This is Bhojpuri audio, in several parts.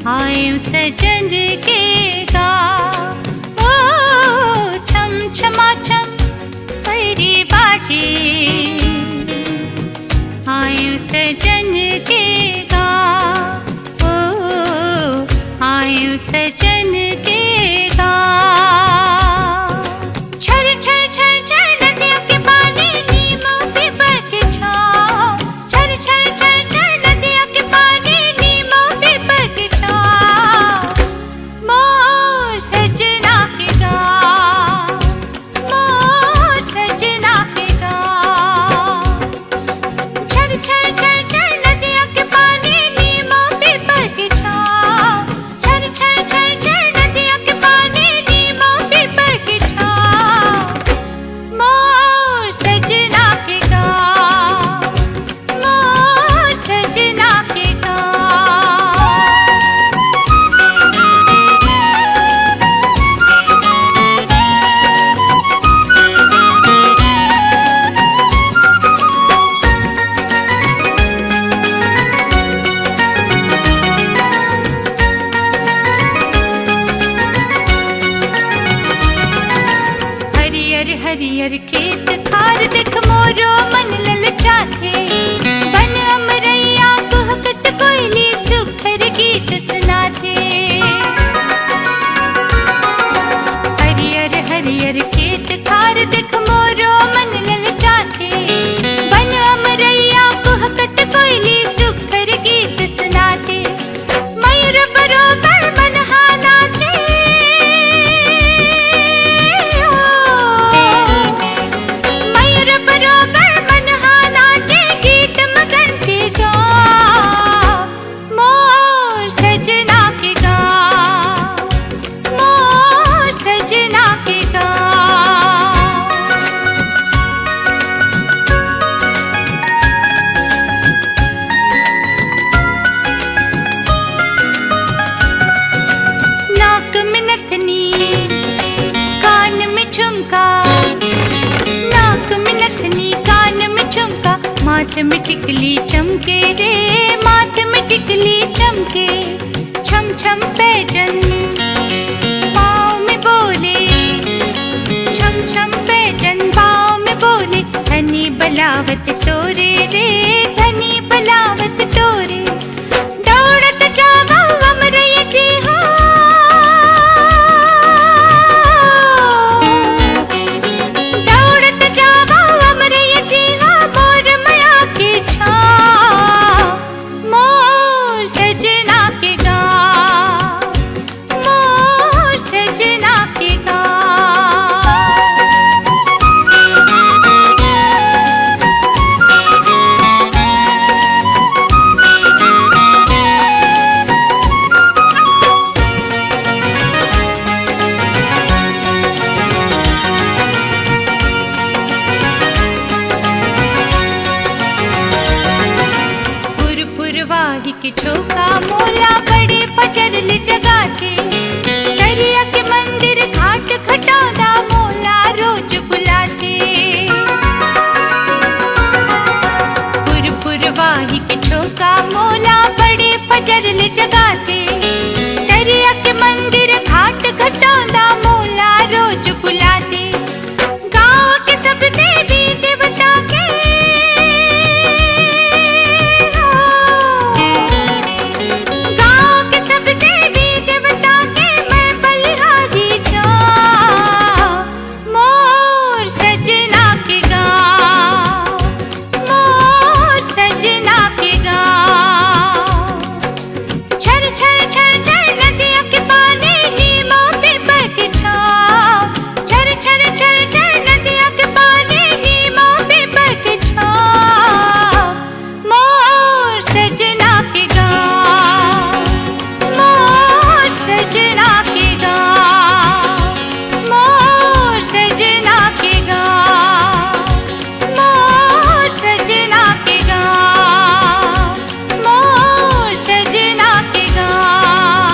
आयु सजन के गाँव, ओ छम छमा छम परी बाटे। आयु सजन के गाँव, ओ आयु सजन के गाँव। छर छर छर छर नदियों के पानी नीमों पीपल की छाँव। छर छर छर छर नदियों के पानी नीमों पीपल की छाँव। मोर सजना के गाँव, मोर सजना के गाँव। छर छर छर छर नदियों के पानी नीमों पीपल की छाँव। छर छर छर छर नदियों के पानी नीमों पीपल की छाँव। मोर सजना के गाँव, मोर सजना के गाँव। हरियर हरियर खेत खार देख मोरो मन ललचाथे। बन अमरैया कुहकत कोयली सुखर गीत सुनाथे। हरियर हरियर खेत खार देख मोरो मन ललचाथे। बन अमरैया कुहकत कोयली सुखर गीत सुनाथे। मयूर बरोबर मनहा नाचे, मयूर बरोबर मनहा नाचे गीत मगन के गाँव। मोर सजना के गाँव, मोर सजना के गाँव। नाक में नथनी कान में झुमका, नाक में नथनी कान में झुमका। माथ में टिकली चमके रे, माथ में टिकली चमके। छम छम पैजन पाँव में बोले, छम छम पैजन पाँव में बोले। धनी बलावत तोरे रे, धनी बलावत तोरे। दौड़त जावा अमरैया जी हो, दौड़त जावा अमरैया जी हो। मोर माया के छाँव, मोर सजना के गाँव, मोर सजना के गाँव। फुरवाही के छोका मोला बड़े फजरल जगाते। दरिया के मंदिर घाट खटौदा मोला रोज बुलाते। फुरवाही के छोका मोला बड़े फजरल जगाते। दरिया के मंदिर घाट खटौदा मोला रोज बुलाते। गाँव के सब देवी देवता के, गाँव के सब देवी देवता के मैं बलिहारी जाऊं। मोर सजना के गाँव, मोर सजना के गाँव। छर छर छर छर नदियों के पानी नीमों पीपल की छाँव। छर छर छर छर नदियों के पानी नीमों पीपल की छाँव। मोर सजना के गाँव, मोर सजना के गाँव, मोर सजना के गाँव, मोर सजना के गाँव, मोर सजना के गाँव।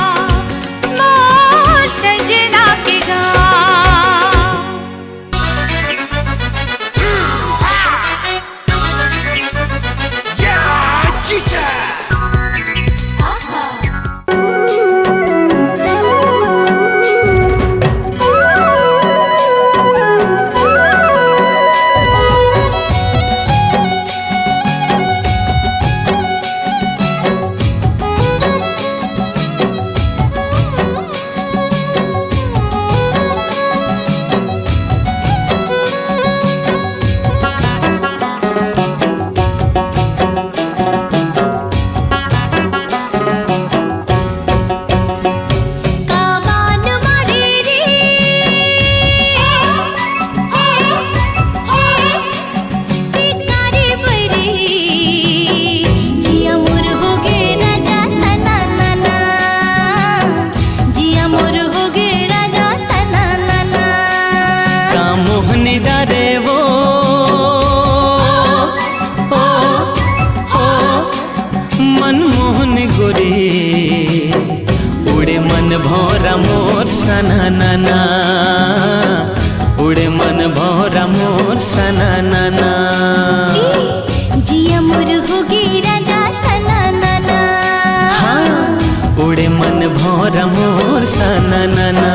भौरा मोर सना नाना, उड़े मन भौरा मोर सना नाना। जिया मोर होगी राजा तना नाना, हाँ उड़े मन भौरा मोर सना नाना।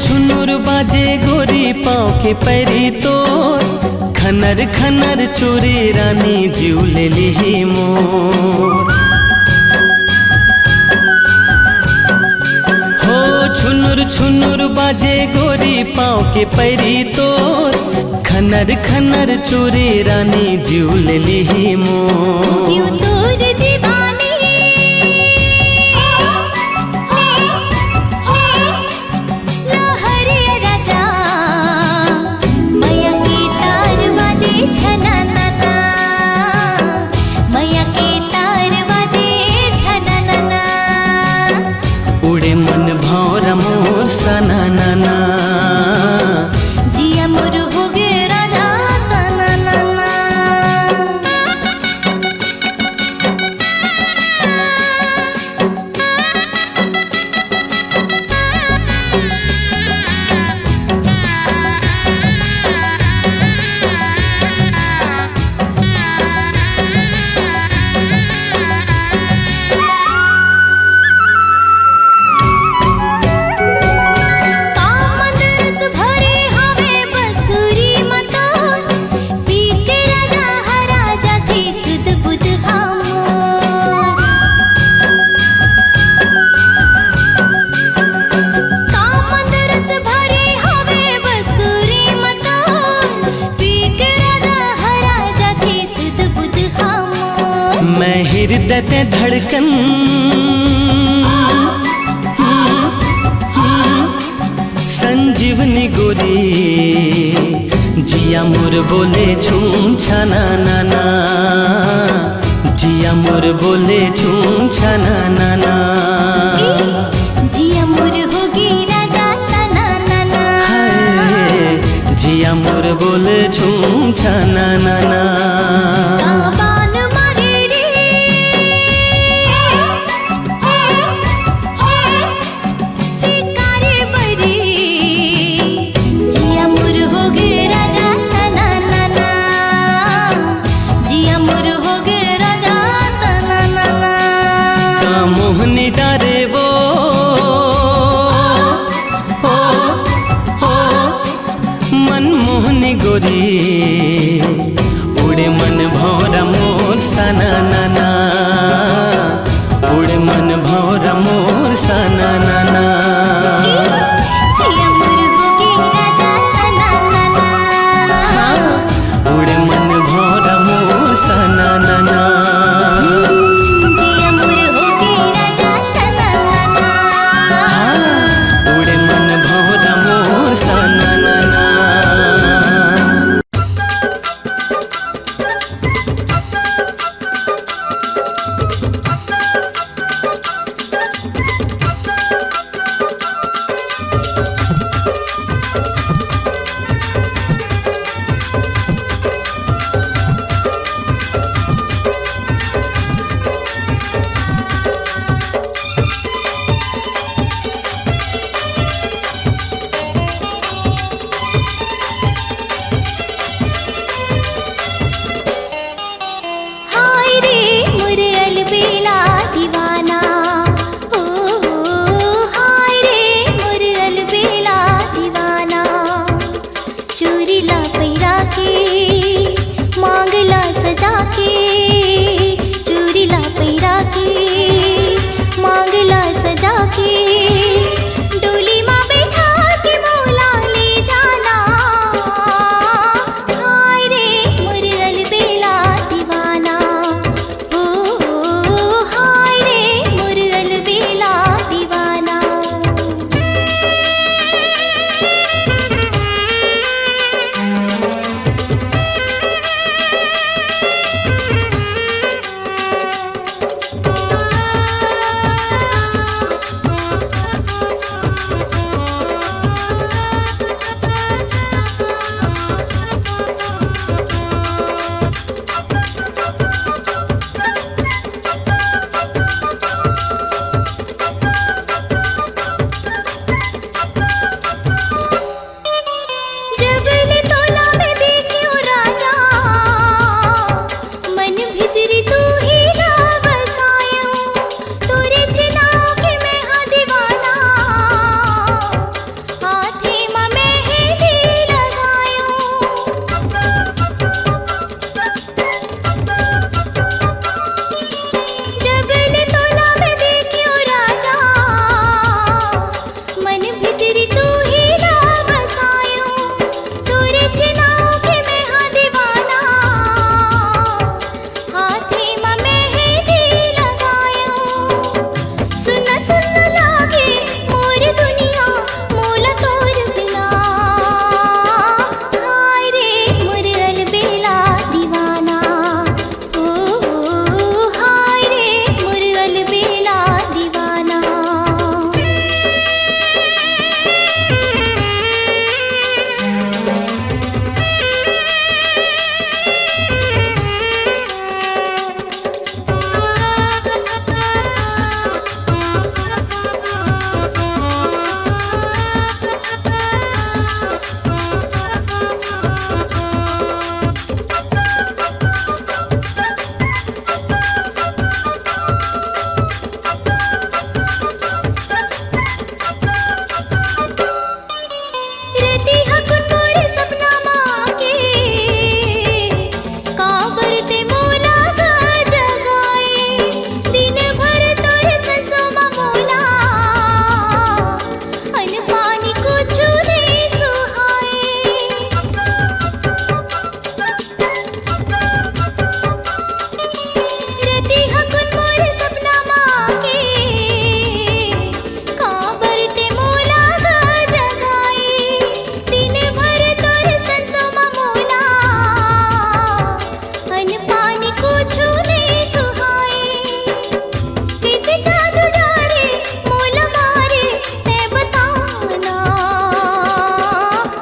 छुनुर बाजे गोरी पाँव के पैरी तोर, खनर खनर चोरी रानी जीव ले ली मोर। हो छुनुर छुनुर बाजे गोरी पाँव के पैरी तोर, खनर खनर चोरी रानी जीव ले ली मोर। उड़े मन भौरा मोर सना नाना, जिया मोर होगे राजा तना नाना। मैं हृदय ते धड़कन संजीवनी गोरी, जिया मोर बोले छूम छाना नाना, जिया मोर बोले छूम छाना नाना। जिया मोर होगी राजा तना नाना, जिया मोर बोले छूम छाना नाना। मोहनी डारे वो हो मनमोहनी गोरी, उड़े मन भौरा मोर सना नाना, उड़े मन भौरा मोर सना नाना। जिया मोर होगी राजा तना नाना, उड़े मन भौरा मोर सना नाना। उड़े मन भौरा मोर सना नाना। हाय रे मोर अलबेला दीवाना। रति हकुन मोरे सपना माँ के काबर ते मोला गा जगाए दिन भर तोरे संसोमा मोला अन पानी को चूले सुहाए रति हकुन मोरे सपना माँ के काबर ते मोला गा जगाए दिन भर तोरे संसोमा मोला अन पानी को चूले सुहाए कैसे जादू डारे मोला मारे ते बताना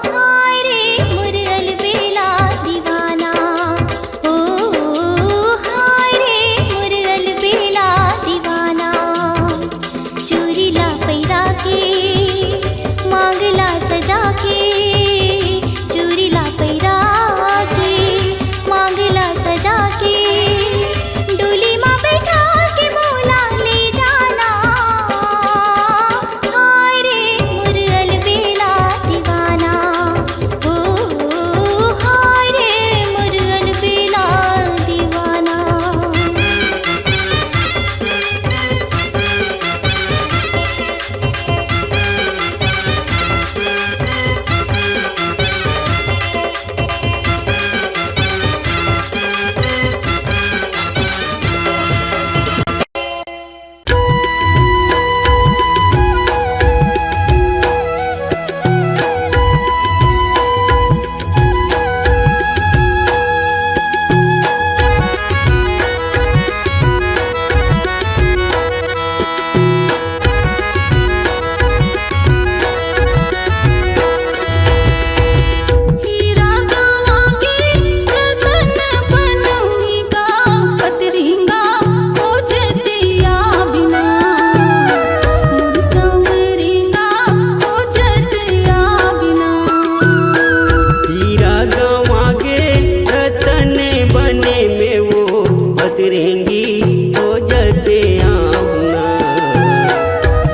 हाय रे मोर अलबेला दीवाना ओ हाय रे मोर अलबेला दीवाना चूरीला पैरा के मांगला सजा के चूरीला पैरा के मांगला सजा के डोली माँ बैठा के मोला ले जाना हाय रे मोर अलबेला दीवाना ओ हाय रे मोर अलबेला दीवाना हीरा गवा के रतन बनूंगा पतरिंगा खोजतिया बिना मोर संवरेंगा खोजतिया बिना हीरा गवागे रतन बने में वो बतरेंगी हो जते आऊना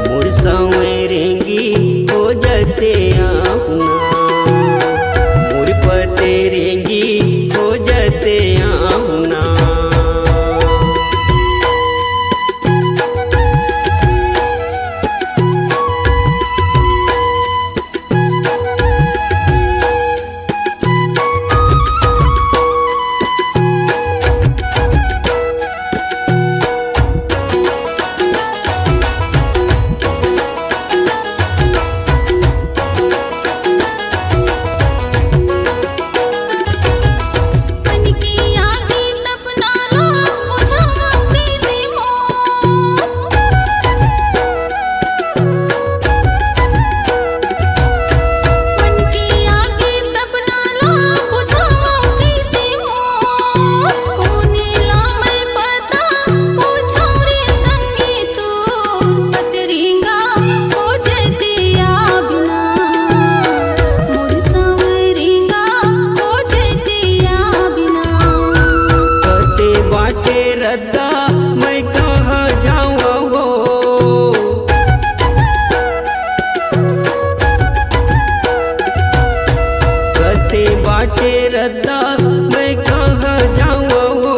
मोर संवरेंगी हो जते आऊना मोर पतेरेंगी हो जते आऊना मन की आगे तपना लो बुझावा कैसे हो मन की आगे तपना लो बुझावा कैसे हो कोने ला मैं पता पूछो रे संगी तू पतरिंगा हो जतिया बिना मोर संवरेंगा हो जतिया बिना कते बाटे रद्दा मैं कहाँ जाऊँ हो कते बाटे रद्दा मैं कहाँ जाऊँ हो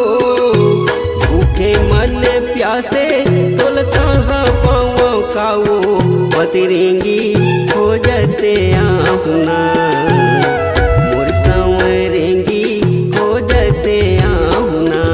भूखे मन प्यासे तोल कहाँ पाऊँ काऊ बतरेंगी हो जते आऊना मोर संवरेंगी हो जते आऊना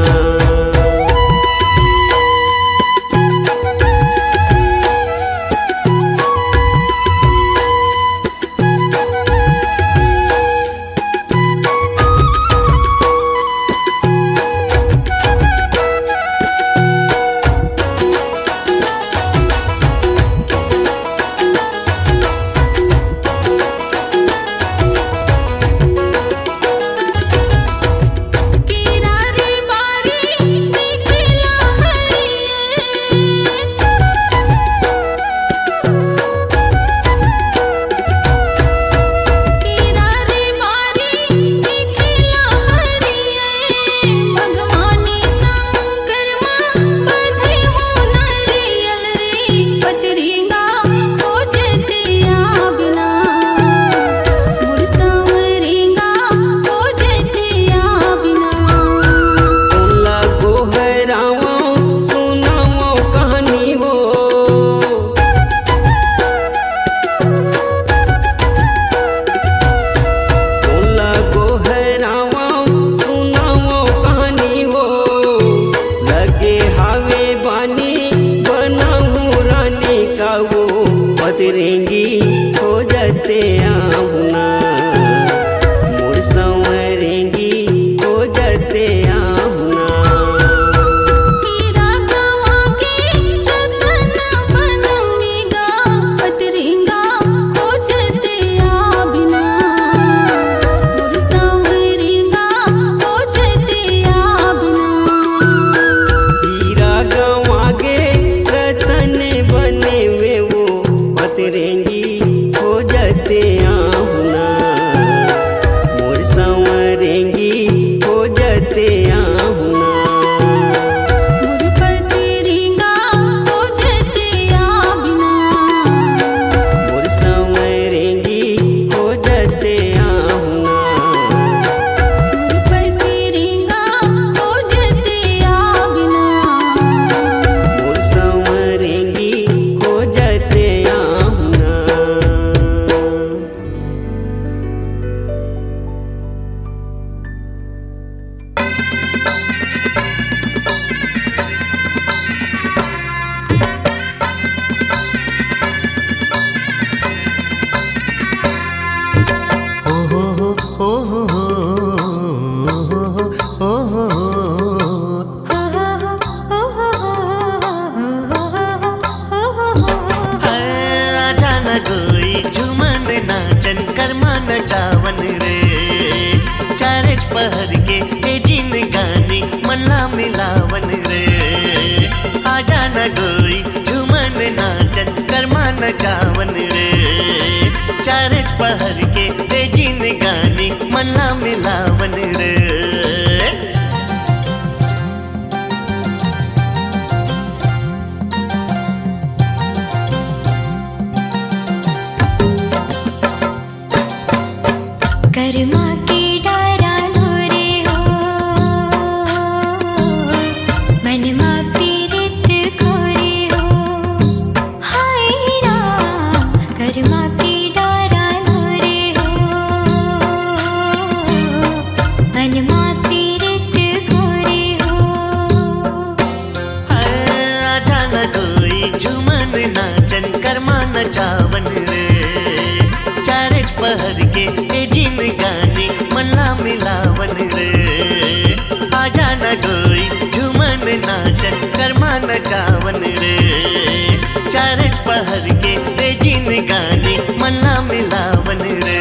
नचावन रे चारच पहर के ए जिन गानी मनला मिलावन रे आजा न डोई झूमन नाचन कर्मा नचावन रे चारच पहर के ए जिन गानी मनला मिलावन रे कर्मा के डारा लो रे हो मनमा पीरित खोरे हो हाय राम कर्मा के डारा लो रे हो मनमा पीरित खोरे हो आजा न डोई झूमन नाचन कर्मा नचावन रे चारच पहर के ए जिन गानी मनला मिलावन रे आजा न डोई झूमन नाचन कर्मा नचावन रे चारच पहर के ए जिन गानी मनला मिलावन रे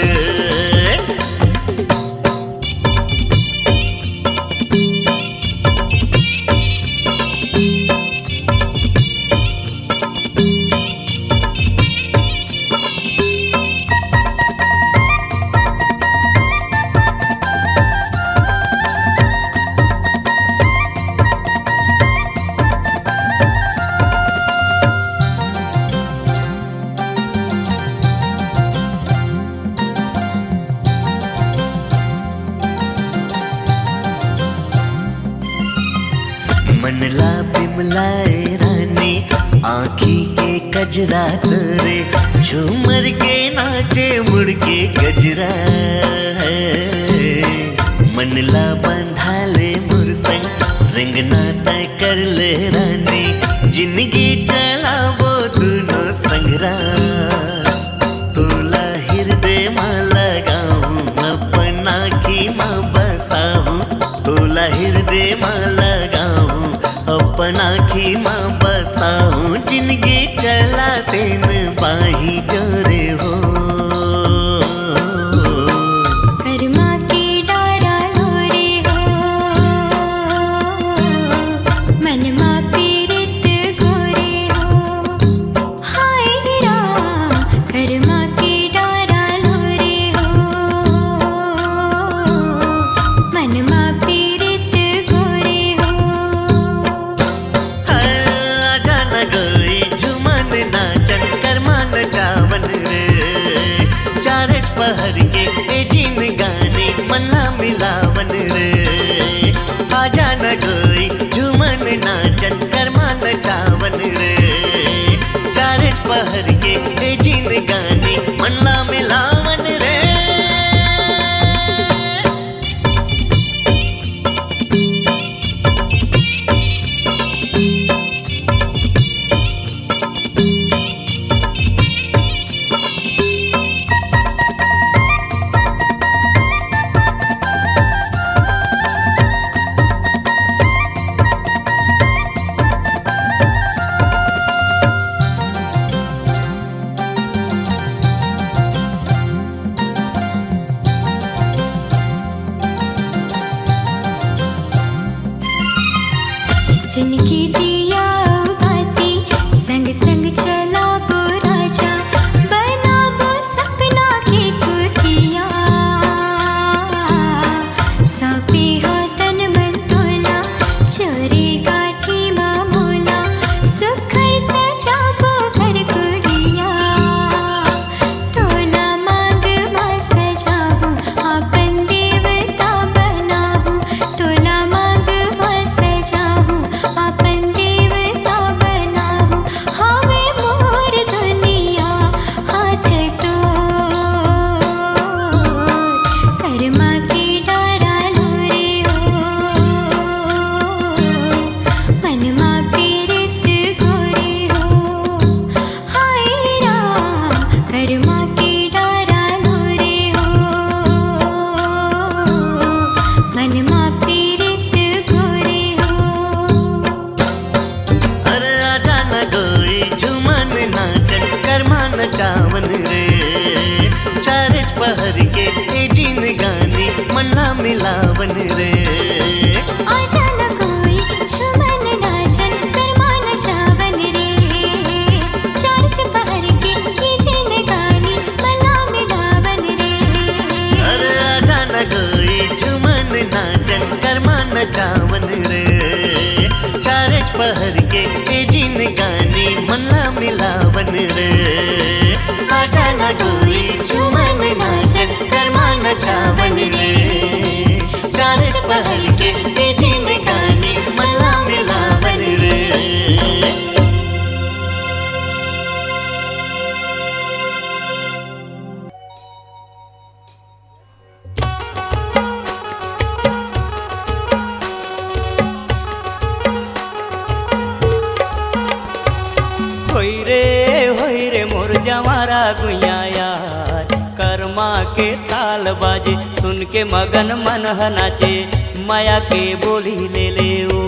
मनला बिमलाए रानी आँखी के कजरा तोरे झूमर के नाचे मुड़ के गजरा मनला बंधा ले मुरसंग रंगना तय कर ले रानी जिंदगी चला वो दोनों संगरा तोला हृदय माँ लगाऊं अपना की माँ बसाऊं तोला हृदय माँ लगाऊं अपना की माँ बसाऊं जिंदगी चला तेन बाही जोरे हो कर्मा के डारा लो रे हो मनमा पीरित गोरे हो हाय राम कर्मा के डारा लो रे हो मनमा पीरित गोरे हो आजा न गई झूमन नाचन कर्मा नचावन रे मिलावन रे। आजा न कोई झूमन नाचन कर्मा नचावन रे। चार चपहर के कीजिन गानी मला मिलावन रे। अरे आजा न कोई झूमन नाचन कर्मा नचावन रे। चार पहर के जिन गानी मला मिलावन रे। आजा न कोई झूमन नाचन कर्मा नचावन रे। चार पहर के जिन गानी मला मिलावन रे। होई रे मोर जवारा गुइया यार, कर्मा के ताल बाजे सुन के मगन मन नाचे, माया के बोली ले ले ओ।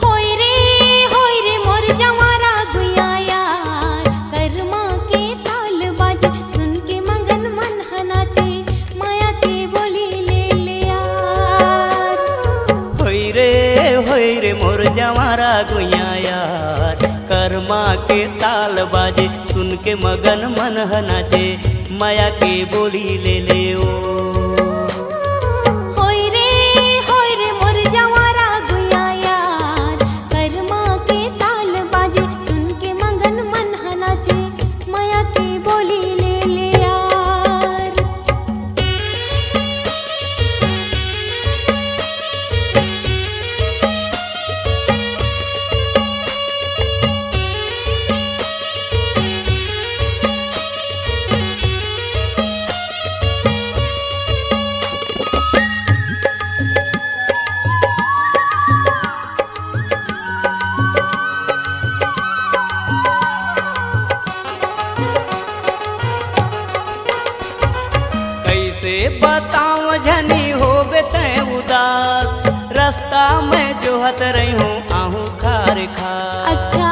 होय रे मोर जवारा गुइया यार, कर्मा के ताल बाजे सुन के मगन मन नाचे, माया के बोली ले ले यार। होई रे मोर जवारा गुइया यार, कर्मा के ताल बाजे सुन के मगन मन नाचे, माया के बोली ले ले ओ। होय रे मोर जवारा गुइया यार, कर्मा के ताल बाजे सुन के मगन मन नाचे, माया के बोली ले ले यार। कैसे बताऊं झनी होबे तै उदास, रास्ता में जोहत रही हूँ आहू खार खार। अच्छा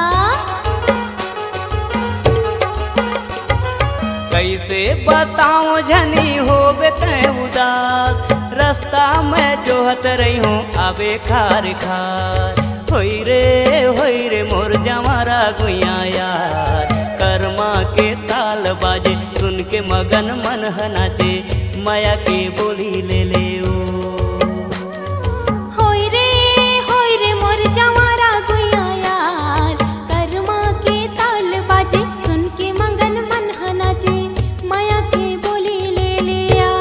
कैसे बताऊं झनी होबे तै उदास, रास्ता में जोहत रही हूँ आबे खार खार। होई रे मोर जवारा गुइया यार, कर्मा के ताल बाजे सुन के मगन मन नाचे, माया के बोली ले ले ओ। होय रे मोर जवारा गुइया यार, कर्मा के ताल बाजे सुन के मगन मन नाचे, माया के बोली ले ले यार।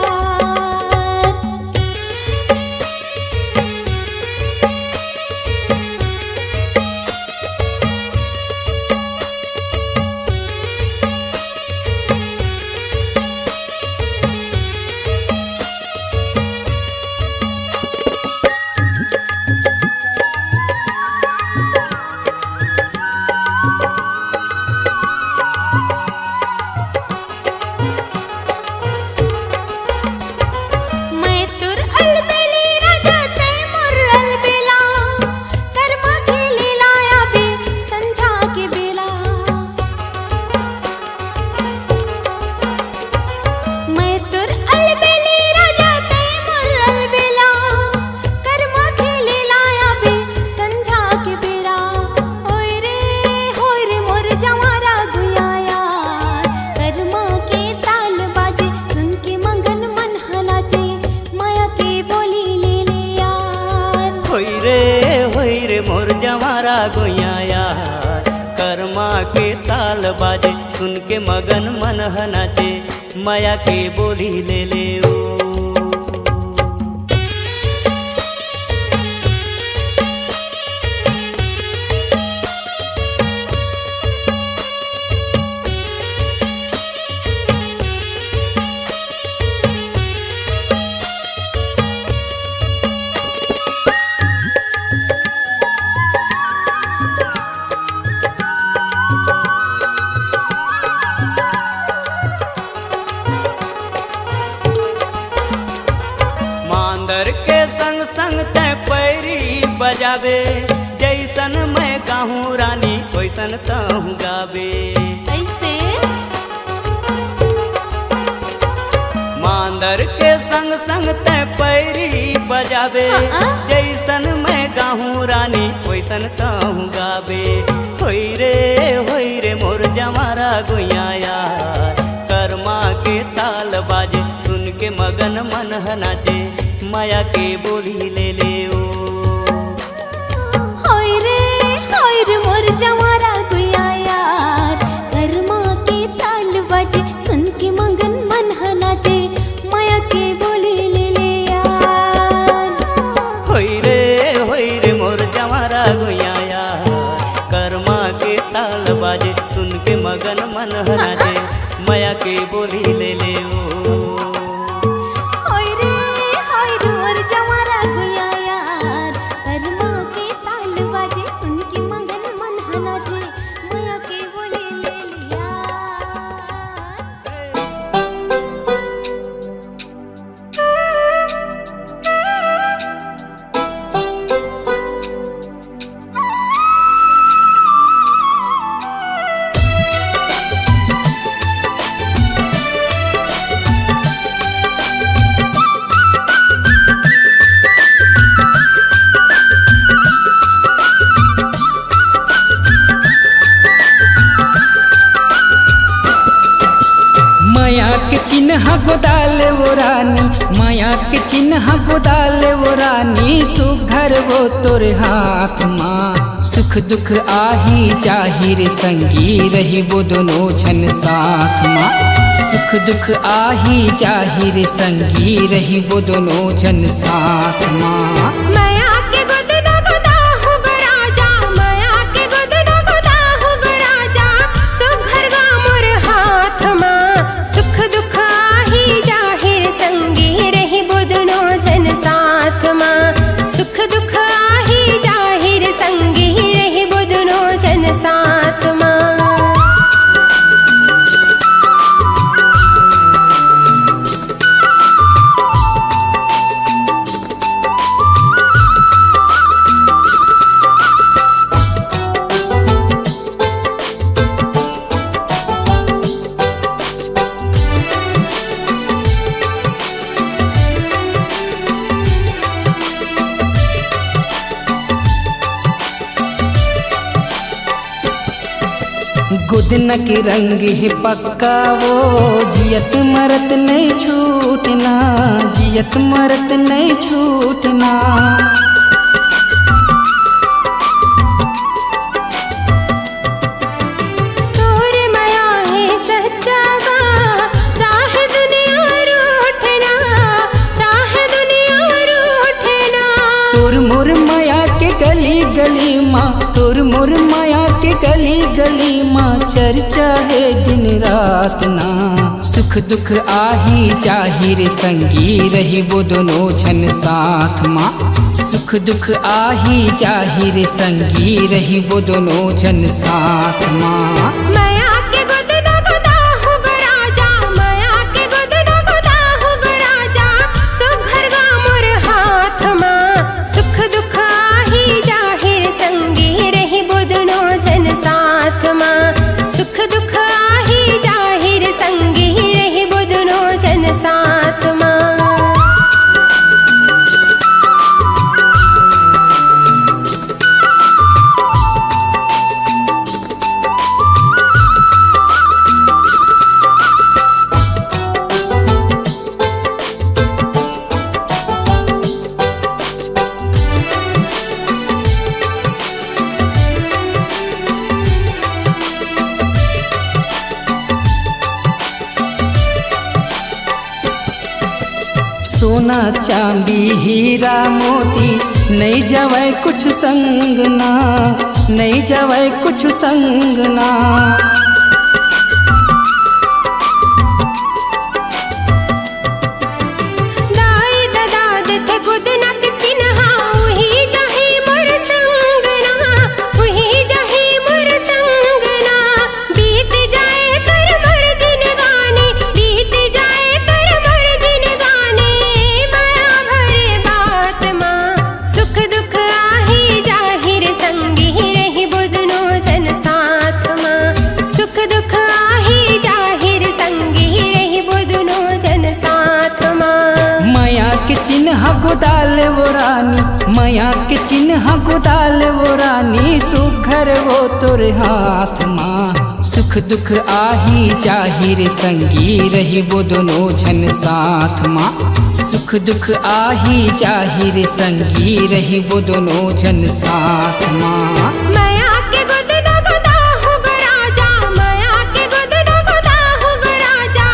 मैं तुर अलबेली राजा तै मोर अलबेला, कर्मा खेली लाया बे संझा के बेला। मैं तुर अलबेली राजा तै मोर अलबेला, कर्मा खेली लाया बे संझा के बेला। होय रे मोर जवारा गुइया यार, कर्मा के ताल बाजे सुन के मगन मन नाचे, माया के बोली ले ले यार। होई रे मोर जवारा गुइया यार, कर्मा के ताल बाजे सुन के मगन मन नाचे, माया के बोली ले ले ओ। मांदर के संग संग तै पैरी बजावे, जैसन मैं गाहूँ रानी वैसन तहूँ गावे। ऐसे बांदर के संग संग ते पैरी बजावे जैसन मैं गाहूँ रानी वैसन कहूँ गावे होई रे मोर जमारा गुइया यार कर्मा के ताल बाजे सुन के मगन मन नाचे माया के बोली ले ले ओ होय रे मोर जमारा गुइया यार कर्मा के ताल बाजे सुन के मगन मन नाचे माया के बोली ले ले यार होई रे मोर जमारा गुइया यार कर्मा के ताल बाजे सुन के मगन मन नाचे माया के बोली ले ले ओ होय रे मोर जमारा गुइया यार कर्मा के ताल बाजे सुन के मगन मन नाचे माया के बोली ले ले यार माया के चिन्ह गोदाल वो रानी माया के चिन्ह गोदाल वो रानी सुघर वो तोरे हाथ माँ सुख दुख आही जाहिर संगी रही वो दोनों जन साथ माँ सुख दुख आही जाहिर संगी रही वो दोनों जन साथ माँ माया के गोद न गोदा हो गो राजा माया के गोद न गोदा हो गो राजा सब घर गा मोर हाथ माँ सुख दुख आही जाहिर संगी रही बुदनो जन साथ माँ सुख दुख आही जाहिर संगी रही बुदनो जन साथ माँ गुदन के रंग है पक्का वो जियत मरत नहीं छूटना जियत मरत नहीं छूटना तोर माया है सच्चा गा चाहे दुनिया रूठना चाहे दुनिया रूठना तोर मोर माया के गली गली माँ तोर मोर माया के गली गली माँ चर्चा है दिन रात ना सुख दुख आही जाहिर संगी रही वो दोनों जन साथ माँ सुख दुख आही जाहिर संगी रही वो दोनों जन साथ माँ माया के गोद न गोदा हो गो राजा माया के गोद न गोदा हो गो राजा सब घर गा मोर हाथ माँ सुख दुख आही जाहिर संगी रही बुदनो जन साथ माँ सुख दुख आही जाहिर संगी रही बुदनो जन साथ माँ सोना चांदी हीरा मोती नहीं जावे कुछ संग ना नहीं जावे कुछ संग ना दाई ददाद थे खुद नक चिन्हा वही जाही मोर संगना वही जाही मोर संगना बीत जाए कर मोर जिन गाने बीत जाए कर मोर जिन गाने माया भरे बात माँ सुख दुख आही जाहिर संगी रही बुदनो जन साथ माँ वो रानी माया के चिन्ह गोदाल वो रानी सुघर वो तोर हाथ माँ सुख दुख आही जाहिर संगी रही वो दोनों जन साथ माँ सुख दुख आही जाहिर संगी रही वो दोनों जन साथ माँ माया के गुद न गुदा हो गो राजा माया के गुद न गुदा हो गो राजा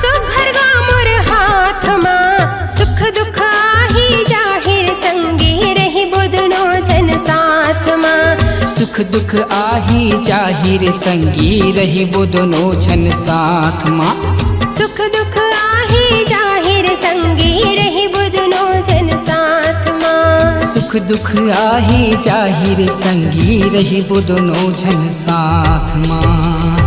सुघर गा मोर हाथ माँ सुख दुख आही जाहिर संगी रही बुदनो जन साथ माँ सुख दुख आही जाहिर संगी रही वो दोनों जन साथ माँ सुख दुख आही जाहिर संगी रही बुदनो जन साथ माँ सुख दुख आही जाहिर संगी रही वो दोनों जन साथ माँ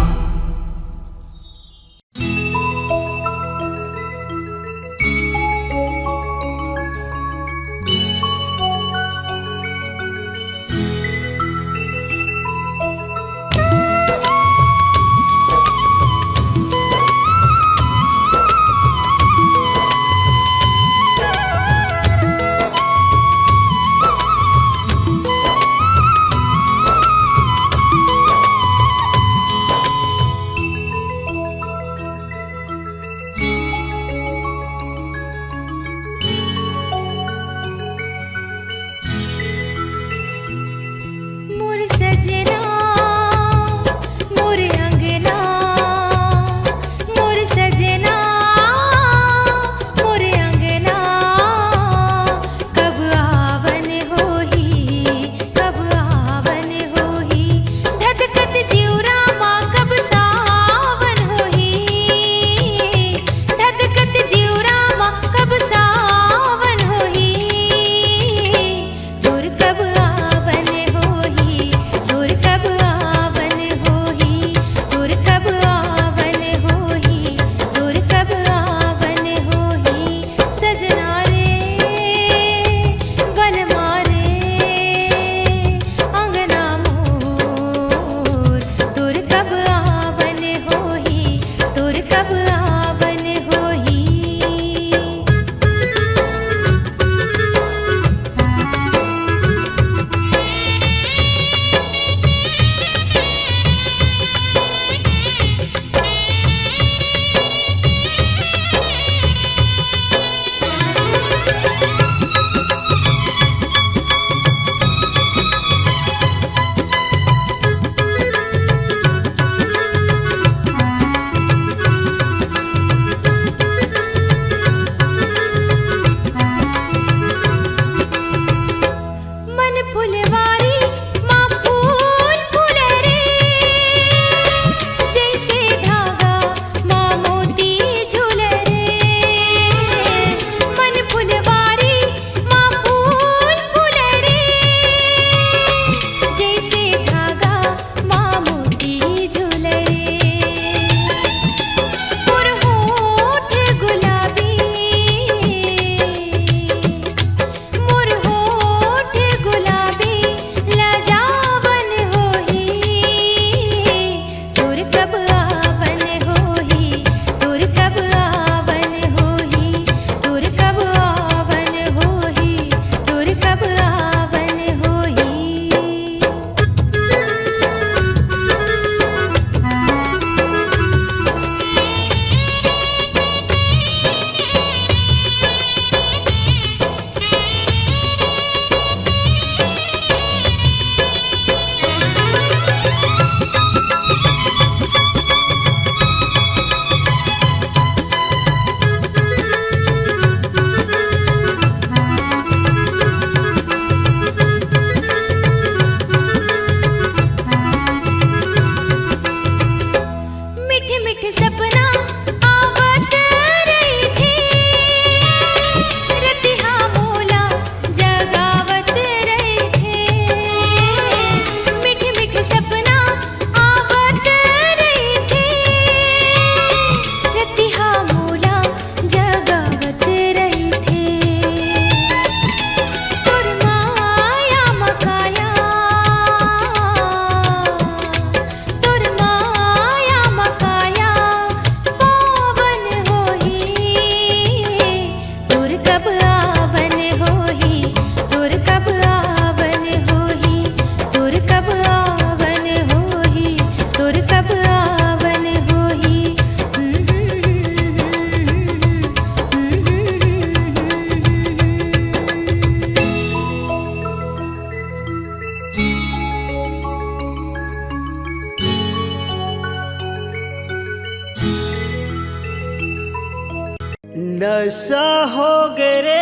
नशा हो गे रे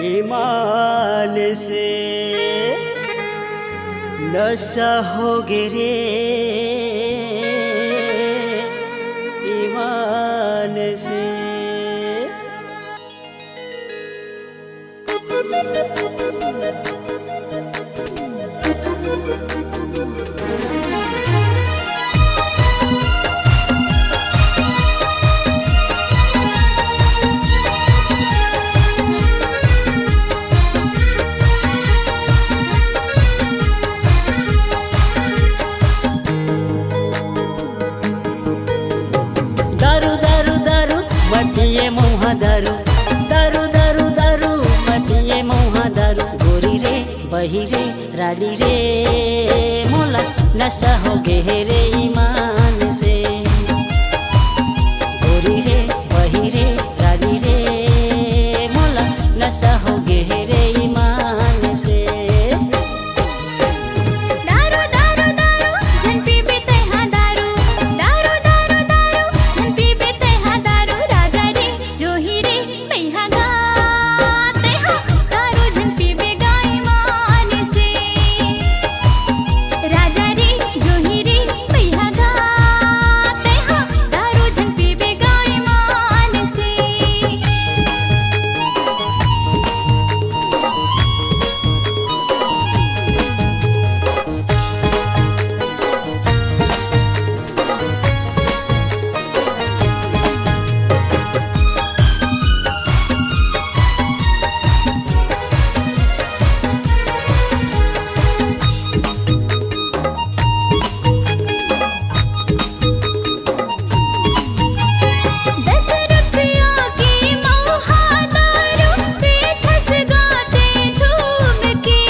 ईमान से, नशा हो गे रे ईमान से। दारू दारू दारू मटिए मौहा दारू, दारू दारू दारू मटिए मौहा दारू। गोरी रे बही रे रानी रे मोला नशा हो गे रे ईमान से। गोरी रे बही रे रानी रे मोला नशा हो गे रे ईमान से। दारू दारू दारू जन पीबे तैहा दारू, दारू दारू दारू जन पीबे तैहा दारू। राजा रे जोही रे पैहा गाते हा दारू जन पीबे गाय मान से। राजा रे जोही रे पैहा गाते हा दारू जन पीबे गाय मान से। दस रुपया की मौहा दारू बेखस गाते झूम के।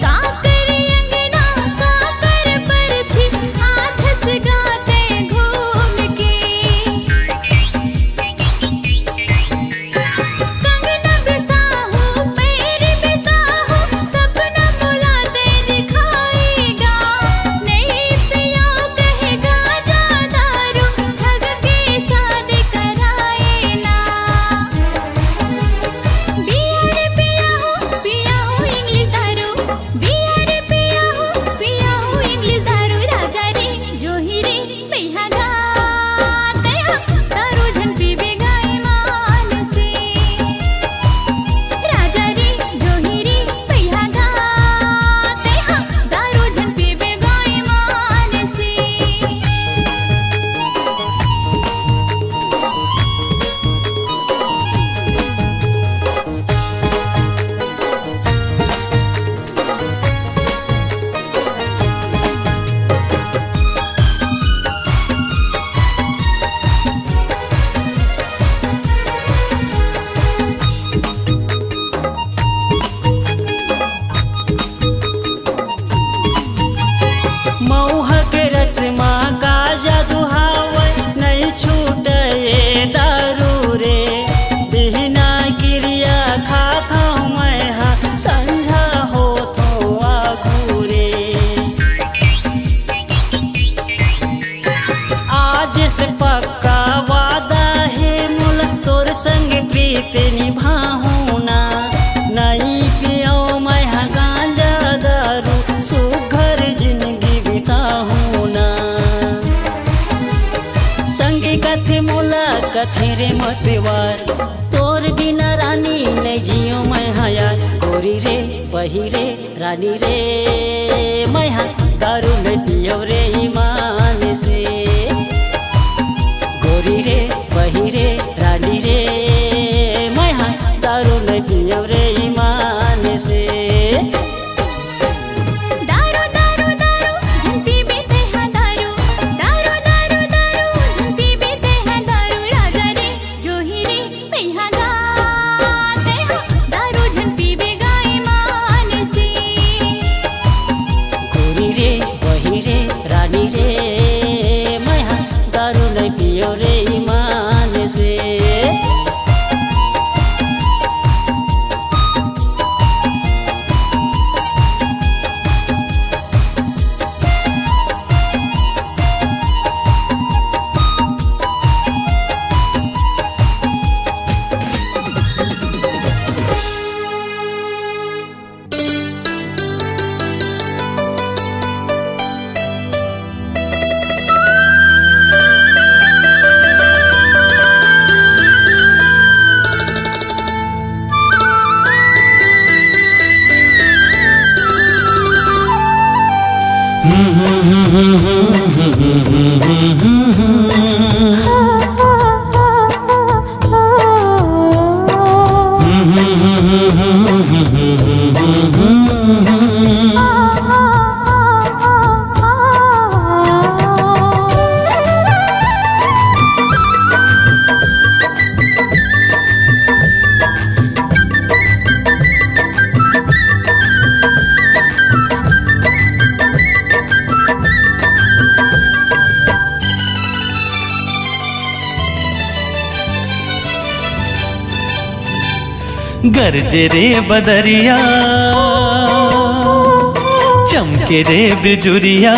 काकर अंगना काकर परछी हाथस गाते घूम के। कंगना बिसाहू पैर बिसाहू सपना बुलाते दिखाएगा। नहीं पिया कहेगा जा दारू ठग के शादी कराए ना। बिया रे पिया हो इंग्लिश दारू, बिया रे पिया हो इंग्लिश दारू। राजा रे जोही रे पैहा गाते हा दारू जन पीबे गाय मान से। राजा रे जोही रे पैहा गाते हा दारू जन पीबे गाय मान से। मौहा के रस्मा का जादू हावै नहीं छूटे दारू रे। बिना क्रिया खाता मैं हाँ संझा हो तो आगू रे। आज से पक्का वादा है मुला तोर संग प्रीत निभाऊं ना। नहीं पियो मैं हाँ गांजा दारू सुघर जिंदगी बिताऊं ना। संगी कथे मोला कथे रे मतवार तोर बिना रानी नहीं जियो मैं हाँ यार। गोरी रे बही रे रानी रे मैं हाँ दारू नहीं पियो रे ईमान से। गोरी रे बही रे रानी रे मैं हाँ दारू नहीं पियो रे ईमान से। दारू दारू दारू जन पीबे तैहा दारू, दारू दारू दारू जन पीबे तैहा दारू। राजा रे जोही रे पैहा गाते हा दारू जन पीबे गाय मान से। गोरी रे बही रे रानी रे मैं हाँ दारू नहीं पियो रे ईमान गरजे रे बदरिया चमके रे बिजुरिया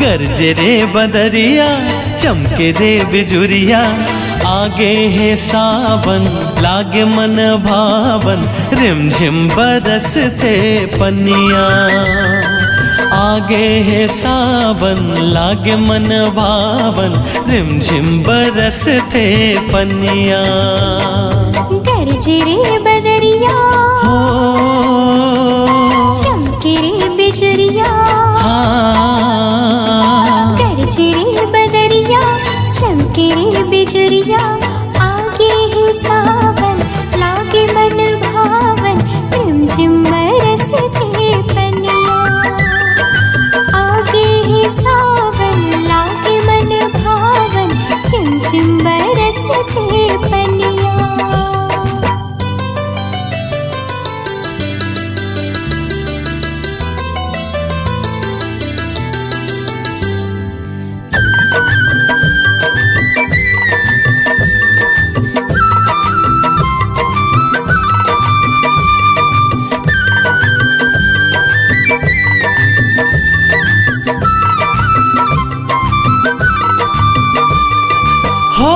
गरजे रे बदरिया चमके रे बिजुरिया आगे है सावन लागे मन भावन रिमझिम बरसते पनिया आगे है सावन लागे मन भावन रिमझिम बरसते पनिया गरजे रे बदरिया हो चमके रे बिजुरिया हाँ गरजे रे बदरिया चमके रे बिजुरिया आगे है सावन लागे मन भावन रिमझिम बरसते पनिया आगे है सावन लागे मन भावन रिमझिम बरसते पनिया हो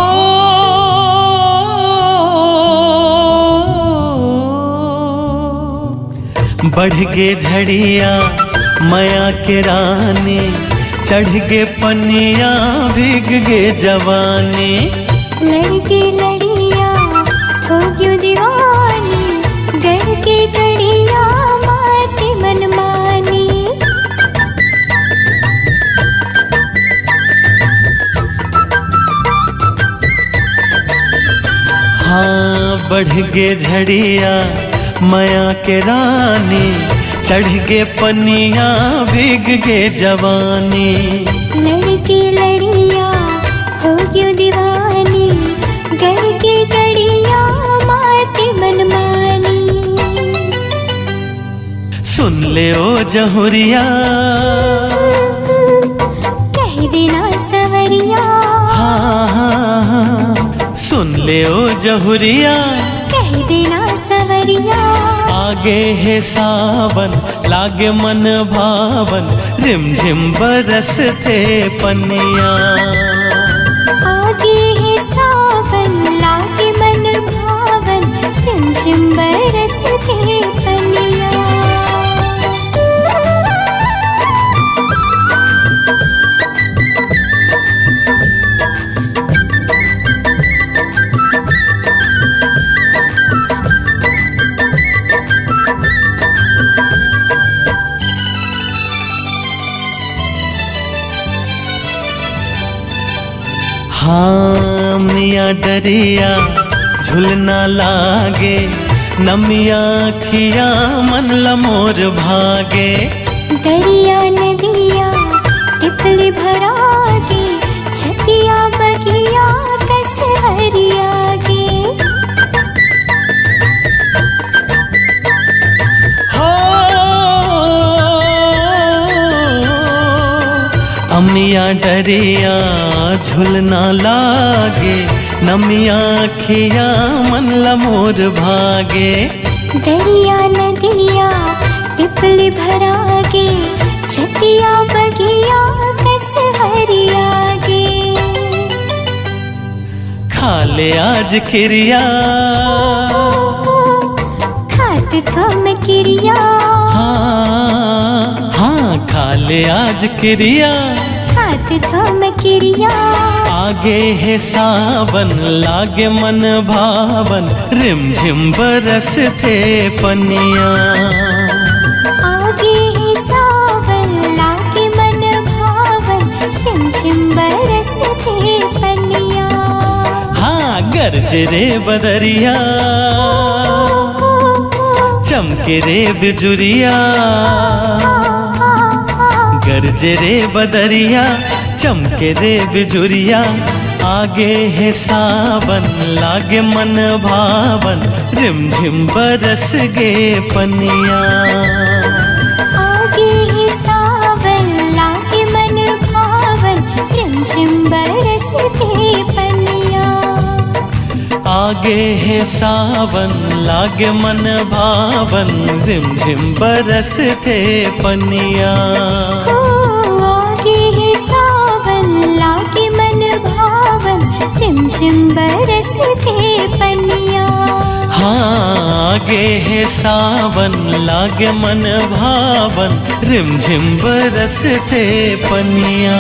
बढ़ गे झड़िया माया के रानी चढ़ गे पनिया भीग गे जवानी लड़के लड़िया हो क्यों दीवानी गढ़ के गड़िया माटी मनमानी हाँ बढ़ गे झड़िया माया के रानी चढ़ गे पनिया भीग गे जवानी लड़के लड़िया हो क्यों दीवानी गढ़ के गड़िया माटी मनमानी सुन ले ओ जहुरिया कह देना सवरिया हाँ हाँ हाँ सुन ले ओ जहुरिया कह देना सवरिया आगे है सावन लागे मन भावन रिमझिम बरसते पनिया आगे है सावन लागे मन भावन रिमझिम बरसते पनिया हाँ मिया डरिया झुलना लागे नमिया खिया मन लमोर भागे दरिया नदिया तितली भरा के छतिया बगिया कस हरिया के हो अमिया डरिया झुलना लागे नमिया खिया मन लमोर भागे दरिया नदिया तितली भरा के छतिया बगिया कस हरिया के खा ले आज खिरिया खात थम किरिया हाँ हाँ खा ले आज खिरिया खात थम किरिया आगे है सावन लागे मन भावन रिमझिम बरसते पनिया आगे है सावन लागे मन भावन रिमझिम बरसते पनिया हाँ गरजे रे बदरिया चमके रे बिजुरिया गरजे रे बदरिया चमके रे बिजुरिया आगे है सावन लागे मन भावन रिमझिम बरस गे पनिया आगे है सावन लागे मन भावन रिमझिम बरसते पनिया आगे है सावन लागे मन भावन, रिमझिम बरसते पनिया। ओ आगे है सावन लागे मन भावन, रिमझिम बरसते पनिया। हाँ आगे है सावन लागे मन भावन, रिमझिम बरसते पनिया।